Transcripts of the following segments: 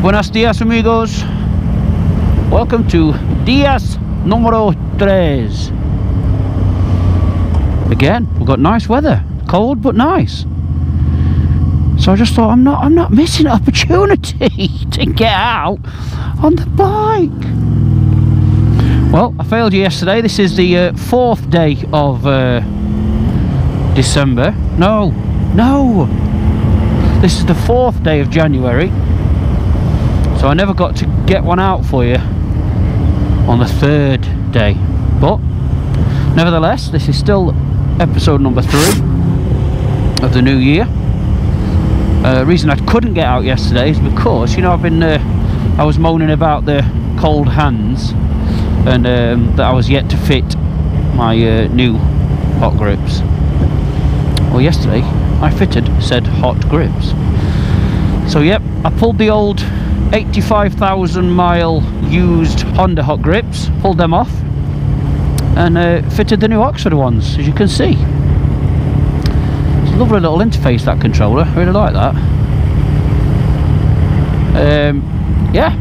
Buenos dias, amigos. Welcome to Dias Número 3. Again, we've got nice weather. Cold but nice. So I just thought I'm not missing an opportunity to get out on the bike. Well, I failed you yesterday. This is the fourth day of December. No. This is the fourth day of January. So I never got to get one out for you on the third day. But nevertheless, this is still episode number 3 of the new year. Reason I couldn't get out yesterday is because, you know, I was moaning about the cold hands and that I was yet to fit my new hot grips. Well, yesterday I fitted said hot grips. So yep, I pulled the old 85,000 mile used Honda hot grips, pulled them off and fitted the new Oxford ones, as you can see. It's a lovely little interface, that controller. I really like that. Yeah,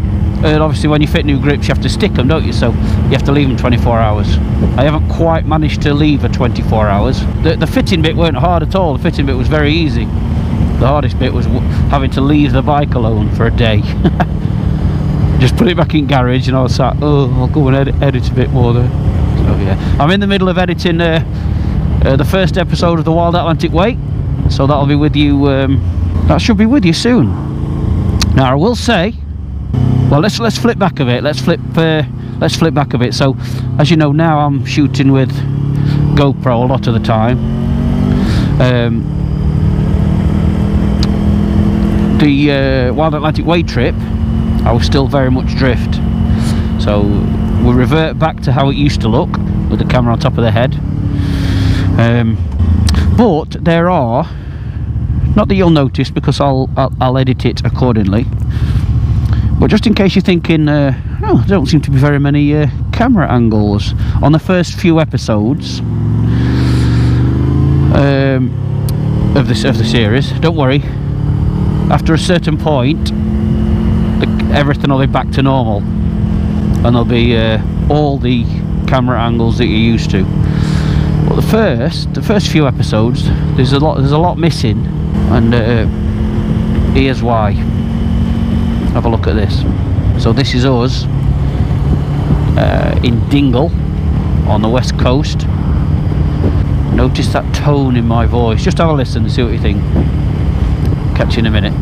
and obviously when you fit new grips you have to stick them, don't you? So you have to leave them 24 hours. I haven't quite managed to leave a 24 hours. The fitting bit weren't hard at all. The fitting bit was very easy. The hardest bit was having to leave the bike alone for a day. Just put it back in garage and I was like, oh, I'll go and edit a bit more there. So yeah, I'm in the middle of editing the first episode of the Wild Atlantic Way. So that'll be with you, that should be with you soon. Now I will say, well, let's flip back a bit. Let's flip back a bit. So, as you know, now I'm shooting with GoPro a lot of the time. The Wild Atlantic Way trip, I was still very much drift. So we'll revert back to how it used to look with the camera on top of the head. But there are, not that you'll notice because I'll edit it accordingly. But just in case you're thinking, oh, there don't seem to be very many camera angles on the first few episodes of the series. Don't worry. After a certain point, everything will be back to normal, and there'll be all the camera angles that you're used to. But the first few episodes, there's a lot missing, and here's why. Have a look at this. So this is us in Dingle on the west coast. Notice that tone in my voice. Just have a listen and see what you think. Catch you in a minute.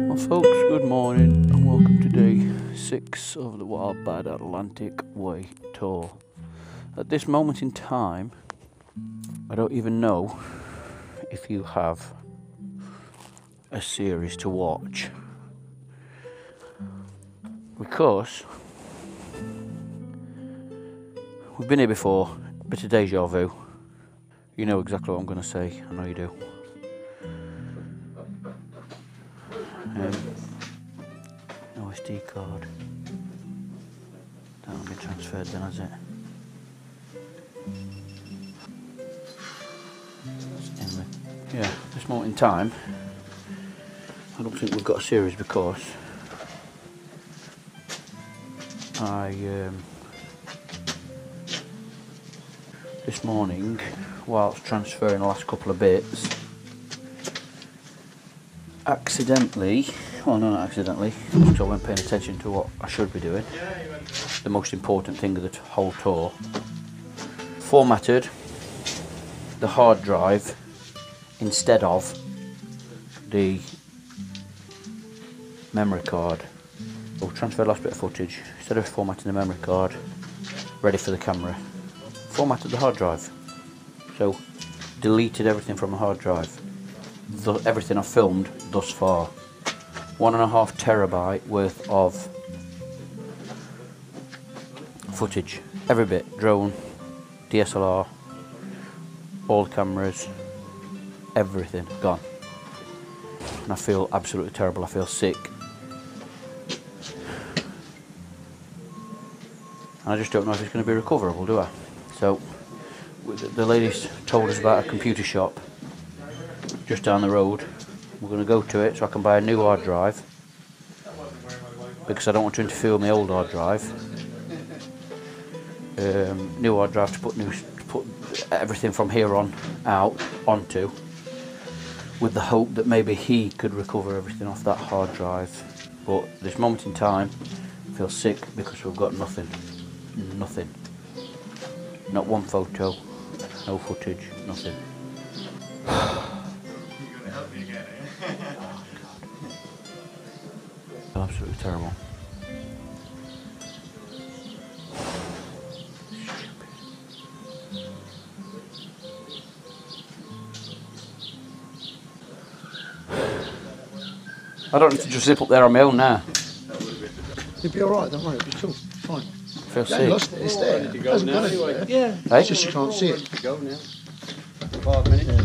Well folks, good morning and welcome to day 6 of the Wild Bad Atlantic Way tour. At this moment in time, I don't even know if you have a series to watch, because we've been here before. A bit of deja vu. You know exactly what I'm going to say. I know you do. OSD card. That'll be transferred then, has it? Yeah, this moment in time I don't think we've got a series because this morning, whilst transferring the last couple of bits, accidentally, well no, not accidentally, because I wasn't paying attention to what I should be doing, the most important thing of the whole tour, formatted the hard drive instead of the memory card. We'll transfer the last bit of footage. Instead of formatting the memory card ready for the camera, formatted the hard drive. So deleted everything from the hard drive. Everything I've filmed thus far. 1.5 terabyte worth of footage. Every bit. Drone, DSLR, all the cameras, everything gone. And I feel absolutely terrible. I feel sick. I just don't know if it's going to be recoverable, do I? So the ladies told us about a computer shop just down the road we're going to go to it so I can buy a new hard drive, because I don't want to interfere with my old hard drive. New hard drive to put everything from here on out onto, with the hope that maybe he could recover everything off that hard drive. But at this moment in time, I feel sick because we've got nothing. Not one photo, no footage, nothing. You're going to help me again, eh? Oh, God. Absolutely terrible. I don't need to just zip up there on my own now. You'll be alright, don't worry, it'll be cool, fine. I feel sick. Lost it, it's there. Ready to go now anyway. Yeah, Hey? it's just you can't see it. To go now. 5 minutes. Yeah.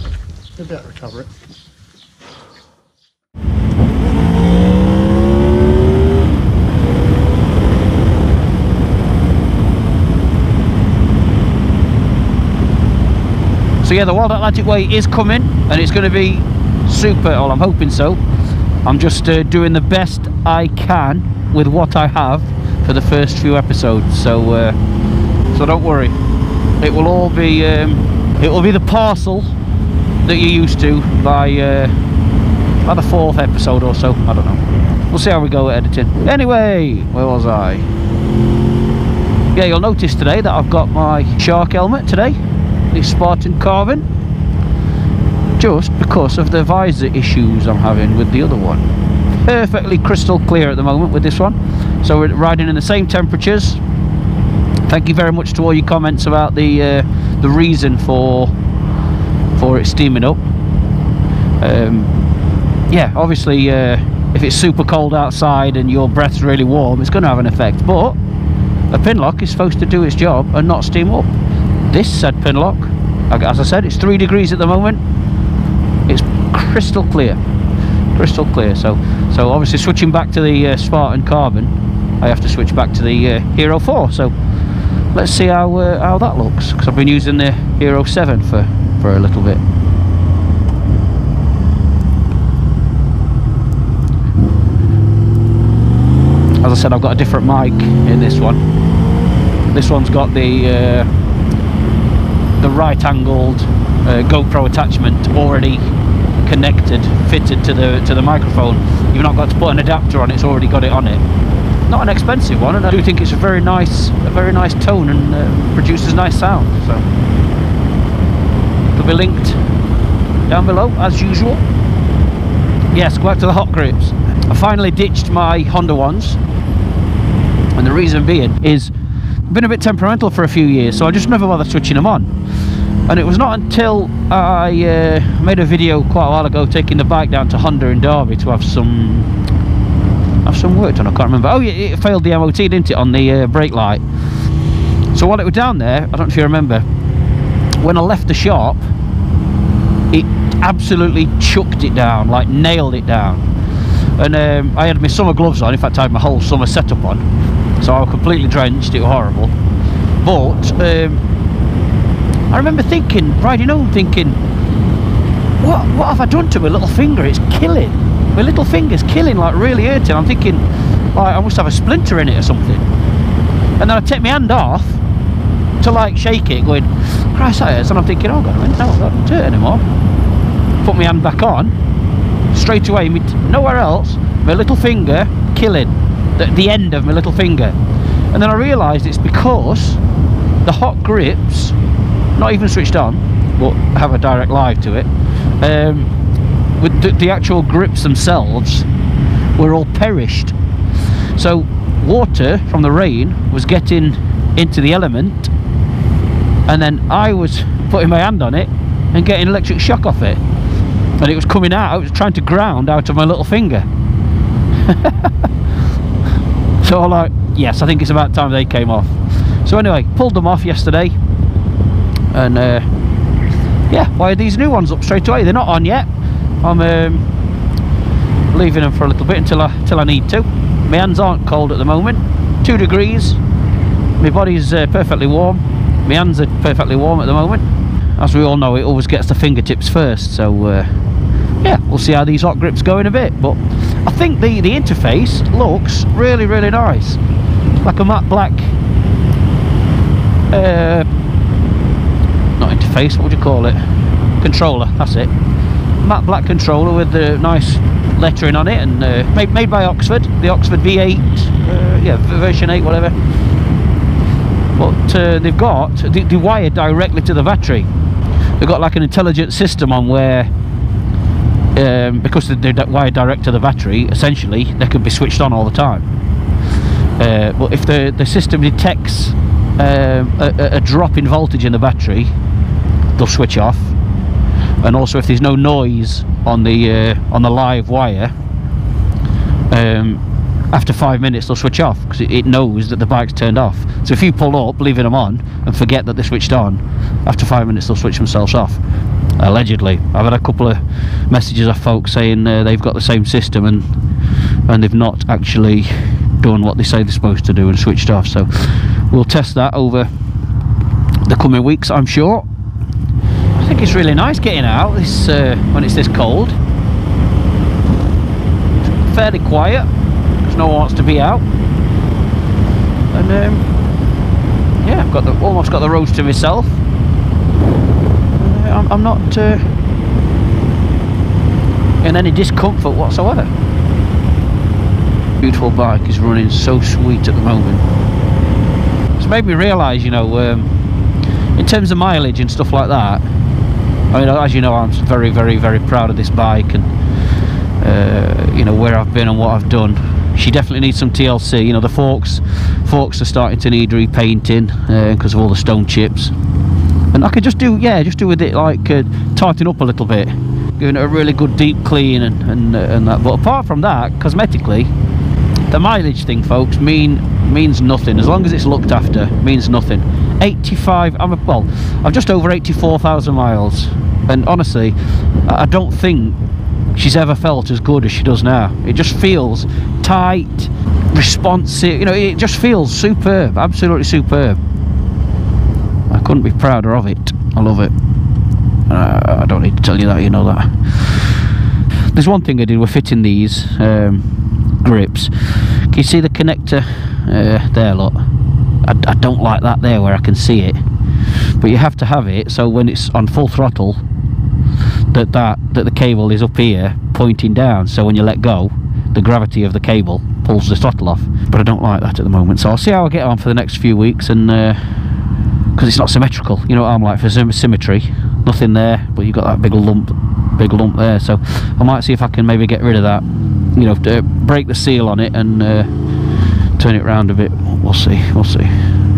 You'll be able to recover it. So yeah, the Wild Atlantic Way is coming, and it's going to be super. Well, I'm hoping so. I'm just doing the best I can with what I have for the first few episodes. So don't worry. It will all be. It will be the parcel that you're used to by the 4th episode or so. I don't know. We'll see how we go at editing. Anyway, where was I? Yeah, you'll notice today that I've got my shark helmet today. This Spartan carbon. Just because of the visor issues I'm having with the other one. Perfectly crystal clear at the moment with this one. So we're riding in the same temperatures. Thank you very much to all your comments about the reason for it steaming up. Yeah, obviously if it's super cold outside and your breath's really warm, it's going to have an effect. But a pinlock is supposed to do its job and not steam up. This said pinlock, as I said, it's 3 degrees at the moment. It's crystal clear, so obviously switching back to the Spartan carbon, I have to switch back to the Hero 4. So let's see how that looks, because I've been using the Hero 7 for a little bit. As I said, I've got a different mic in this one. This one's got the right-angled GoPro attachment already connected, fitted to the microphone. You've not got to put an adapter on; it's already got it on it. Not an expensive one, and I do think it's a very nice tone and produces nice sound. So it'll be linked down below as usual. Yes, go back to the hot grips. I finally ditched my Honda ones, and the reason being is I've been a bit temperamental for a few years, so I just never bothered switching them on. And it was not until I made a video quite a while ago taking the bike down to Honda in Derby to have some work done. I can't remember. Oh yeah, it failed the MOT, didn't it, on the brake light. So while it was down there, I don't know if you remember, when I left the shop, it absolutely chucked it down, like nailed it down. And I had my summer gloves on. In fact, I had my whole summer setup on, so I was completely drenched. It was horrible. But I remember thinking, riding home, thinking, what have I done to my little finger? It's killing. My little finger's killing, like really hurting. I'm thinking, like, I must have a splinter in it or something. And then I take my hand off to like shake it, going, Christ, that hurts. And I'm thinking, oh God, no, that doesn't hurt anymore. Put my hand back on, straight away, nowhere else, my little finger killing, the end of my little finger. And then I realised it's because the hot grips, not even switched on, but have a direct live to it, with the actual grips themselves were all perished. So water from the rain was getting into the element, and then I was putting my hand on it and getting electric shock off it, and it was coming out. It was trying to ground out of my little finger. So I'm like, yes, I think it's about time they came off. So anyway, pulled them off yesterday, and yeah, wired these new ones up straight away. They're not on yet. I'm leaving them for a little bit until I need to. My hands aren't cold at the moment. 2 degrees. My body's perfectly warm. My hands are perfectly warm at the moment. As we all know, it always gets the fingertips first. So yeah, we'll see how these hot grips go in a bit. But I think the interface looks really, really nice. Like a matte black not interface, what would you call it? Controller, that's it. Matte black controller with the nice lettering on it, and made by Oxford, the Oxford V8, yeah, version 8, whatever. But they've got the wire directly to the battery. They've got like an intelligent system on where, because they're wired direct to the battery, essentially they could be switched on all the time. But if the system detects a drop in voltage in the battery, they'll switch off. And also, if there's no noise on the live wire, after 5 minutes they'll switch off, because it knows that the bike's turned off. So if you pull up leaving them on and forget that they're switched on, after 5 minutes they'll switch themselves off. Allegedly. I've had a couple of messages of folks saying they've got the same system and they've not actually done what they say they're supposed to do and switched off. So we'll test that over the coming weeks, I'm sure. I think it's really nice getting out this when it's this cold. It's fairly quiet because no one wants to be out, and yeah, I've got almost got the roads to myself. I'm not in any discomfort whatsoever. Beautiful bike is running so sweet at the moment. It's made me realise, you know, in terms of mileage and stuff like that, I mean, as you know, I'm very, very, very proud of this bike, and you know, where I've been and what I've done. She definitely needs some TLC. You know, the forks are starting to need repainting because of all the stone chips. And I could just do with it, like tighten up a little bit, giving it a really good deep clean and that. But apart from that, cosmetically, the mileage thing, folks, means nothing. As long as it's looked after, means nothing. 85. I'm just over 84,000 miles, and honestly, I don't think she's ever felt as good as she does now. It just feels tight, responsive. You know, it just feels superb, absolutely superb. I couldn't be prouder of it. I love it. I don't need to tell you that, you know that. There's one thing I did with fitting these grips. Can you see the connector there, look? I don't like that there where I can see it, but you have to have it so when it's on full throttle that the cable is up here pointing down, so when you let go, the gravity of the cable pulls the throttle off. But I don't like that at the moment, so I'll see how I get on for the next few weeks, and because it's not symmetrical, you know what I'm like for symmetry, nothing there, but you've got that big lump there. So I might see if I can maybe get rid of that, you know, to break the seal on it and turn it round a bit. We'll see.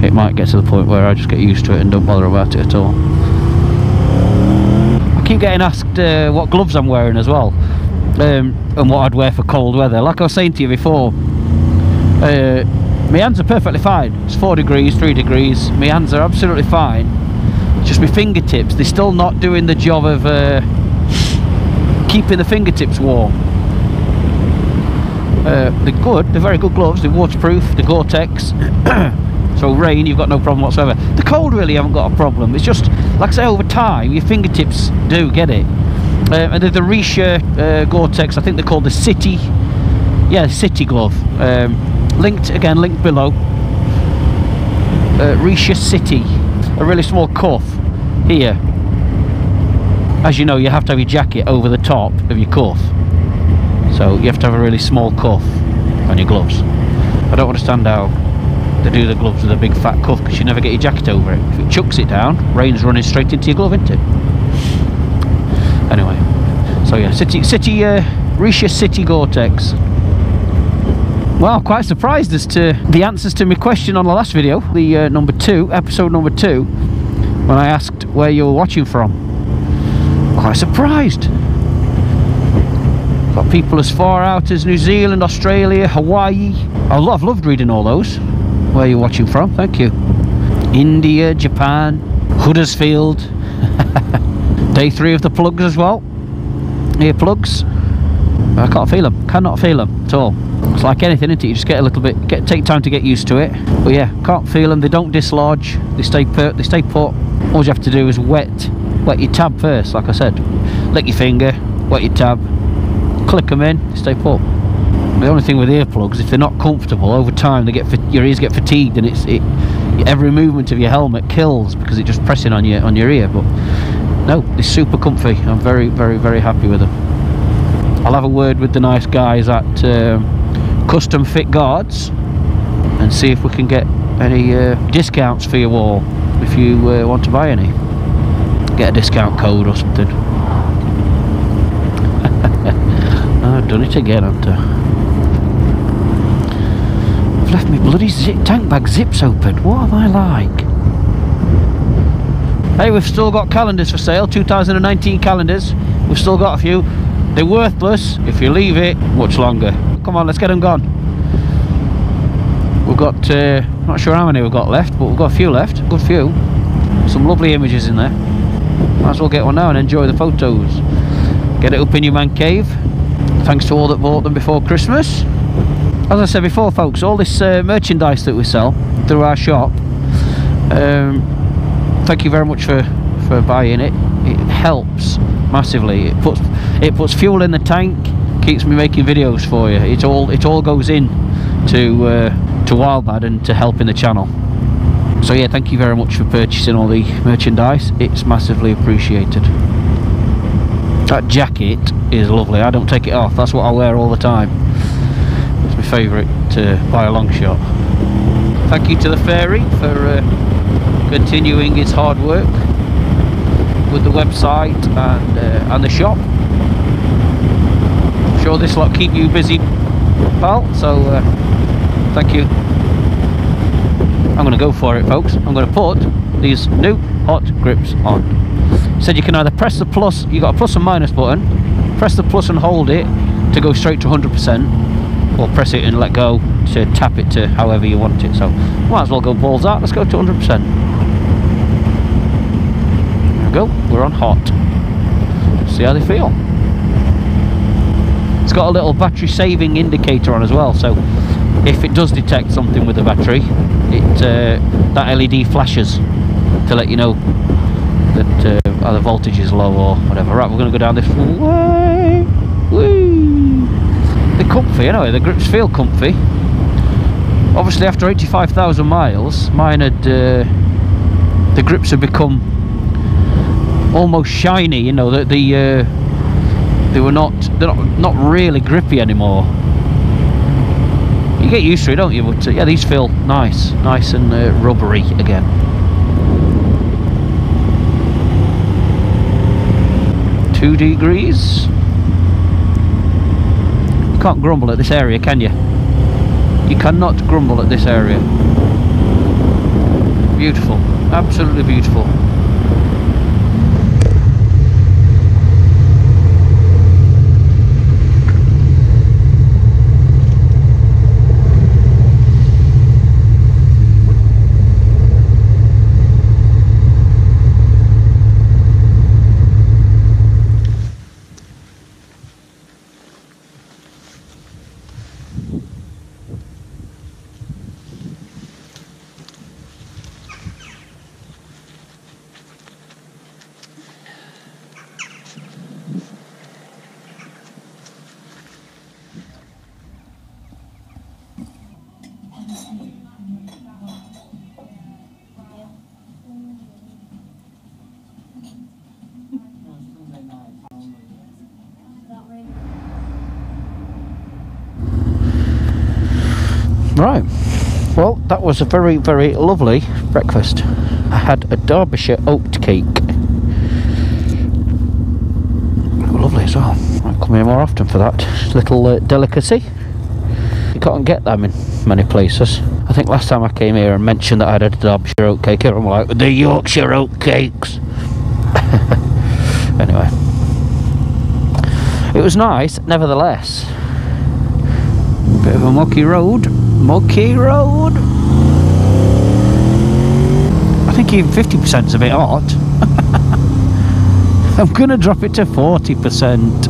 It might get to the point where I just get used to it and don't bother about it at all. I keep getting asked what gloves I'm wearing as well, and what I'd wear for cold weather. Like I was saying to you before, my hands are perfectly fine. It's 4 degrees, 3 degrees. My hands are absolutely fine. It's just my fingertips, they're still not doing the job of keeping the fingertips warm. They're good, they're very good gloves, they're waterproof, they're Gore-Tex. So rain, you've got no problem whatsoever. The cold, really, haven't got a problem. It's just, like I say, over time, your fingertips do get it. And they're the Risha Gore-Tex, I think they're called the City. Yeah, City glove. Linked below. Risha City. A really small cuff here. As you know, you have to have your jacket over the top of your cuff. So you have to have a really small cuff on your gloves. I don't understand how they do the gloves with a big fat cuff, because you never get your jacket over it. If it chucks it down, rain's running straight into your glove, isn't it? Anyway, so yeah, Risha City Gore-Tex. Well, quite surprised as to the answers to my question on the last video, the episode number 2, when I asked where you were watching from. Quite surprised. Got people as far out as New Zealand, Australia, Hawaii. I've loved reading all those. Where you're watching from, thank you. India, Japan, Huddersfield. Day 3 of the plugs as well. Ear plugs. I can't feel them. Cannot feel them at all. It's like anything, isn't it? You just get a little bit, take time to get used to it. But yeah, can't feel them. They don't dislodge. They stay put. All you have to do is wet your tab first, like I said. Lick your finger, wet your tab, click them in, stay put. The only thing with earplugs, if they're not comfortable, over time your ears get fatigued, and every movement of your helmet kills because it's just pressing on your ear. But no, they're super comfy. I'm very, very, very happy with them. I'll have a word with the nice guys at Custom Fit Guards and see if we can get any discounts for you all if you want to buy any. Get a discount code or something. I've done it again, haven't I? I've left my bloody tank bag zips open. What am I like? Hey, we've still got calendars for sale, 2019 calendars. We've still got a few. They're worthless if you leave it much longer. Come on, let's get them gone. We've got, not sure how many we've got left, but we've got a few left, a good few. Some lovely images in there. Might as well get one now and enjoy the photos. Get it up in your man cave. Thanks to all that bought them before Christmas. As I said before, folks, all this merchandise that we sell through our shop, thank you very much for buying it. It helps massively. It puts fuel in the tank, keeps me making videos for you. It all goes in to Wildbad and to helping the channel. So yeah, thank you very much for purchasing all the merchandise. It's massively appreciated. That jacket is lovely. I don't take it off. That's what I wear all the time. It's my favourite by a long shot. Thank you to the Fairy for continuing its hard work with the website and the shop. I'm sure this lot keep you busy, pal. So thank you. I'm going to go for it, folks. I'm going to put these new hot grips on. Said you can either press the plus, you got a plus and minus button, press the plus and hold it to go straight to 100%, or press it and let go to tap it to however you want it. So might as well go balls out. Let's go to 100%. There we go, we're on hot. See how they feel. It's got a little battery saving indicator on as well, so if it does detect something with the battery, that LED flashes to let you know that either voltage is low or whatever. Right, we're going to go down this way. Whee! They're comfy anyway, the grips feel comfy. Obviously after 85,000 miles, mine had, the grips have become almost shiny, you know, that they're not really grippy anymore. You get used to it, don't you? But yeah, these feel nice and rubbery again. Two degrees. You can't grumble at this area, can you? You cannot grumble at this area. Beautiful, absolutely beautiful. Right, well, that was a very, very lovely breakfast. I had a Derbyshire oat cake. Lovely as well. I'll come here more often for that little delicacy. You can't get them in many places. I think last time I came here and mentioned that I had a Derbyshire oat cake, everyone was like, the Yorkshire oat cakes. Anyway, it was nice, nevertheless. Bit of a mucky road. I think even 50% is a bit hot. I'm gonna drop it to 40%.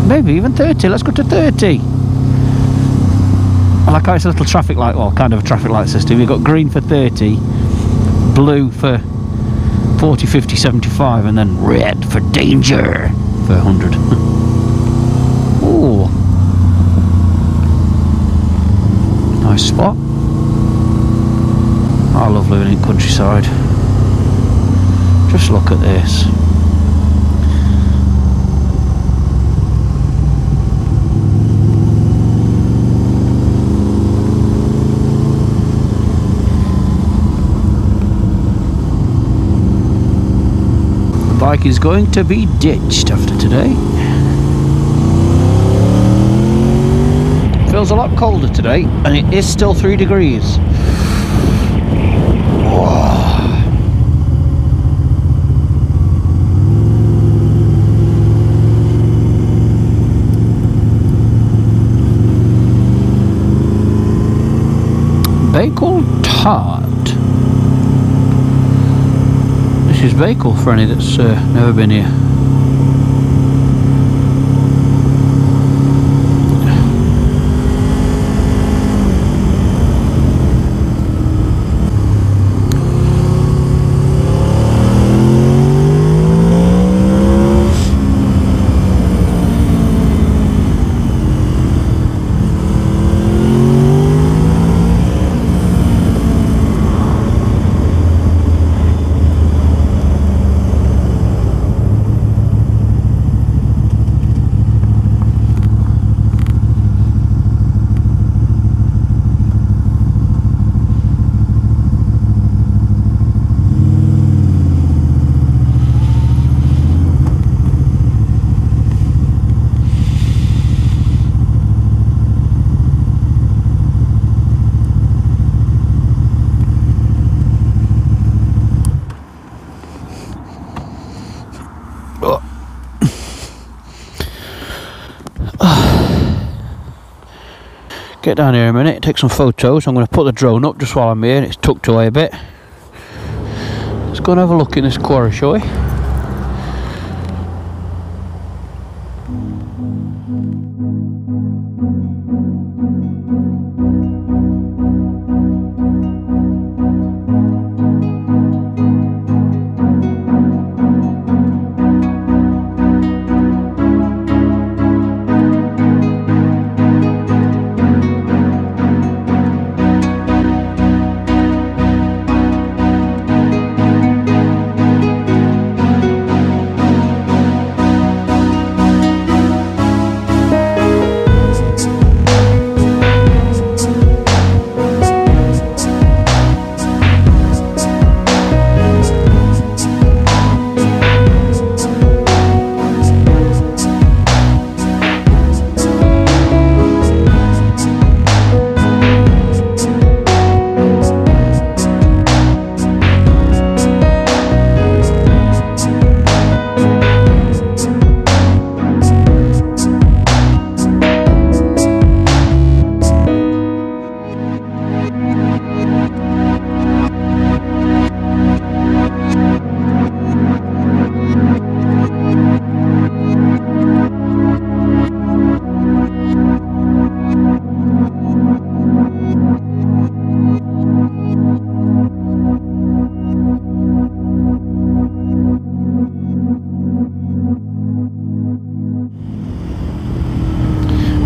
Maybe even 30. Let's go to 30. I like how it's a little traffic light, well, kind of a traffic light system. You've got green for 30, blue for 40, 50, 75, and then red for danger for 100. Ooh. Nice spot. I love living in countryside. Just look at this. The bike is going to be ditched after today. Feels a lot colder today, and it is still 3 degrees. Bakewell tart. This is Bakewell for any that's never been here. Get down here a minute, take some photos. I'm going to put the drone up just while I'm here. It's tucked away a bit. Let's go and have a look in this quarry, shall we?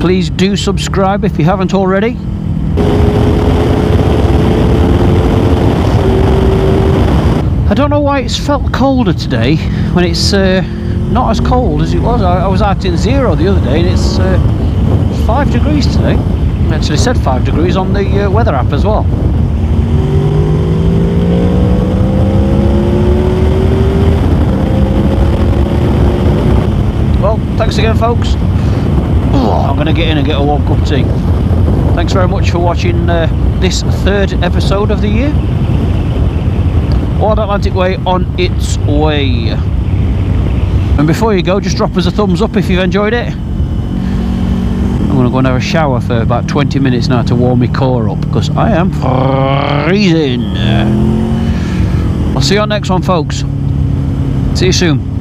Please do subscribe if you haven't already. I don't know why it's felt colder today when it's not as cold as it was. I was out in 0 the other day and it's 5 degrees today. It actually said 5 degrees on the weather app as well. Well, thanks again folks. I'm going to get in and get a warm cup of tea. Thanks very much for watching this 3rd episode of the year. Wide Atlantic Way on its way. And before you go, just drop us a thumbs up if you've enjoyed it. I'm going to go and have a shower for about 20 minutes now to warm my core up because I am freezing. I'll see you on the next one folks. See you soon.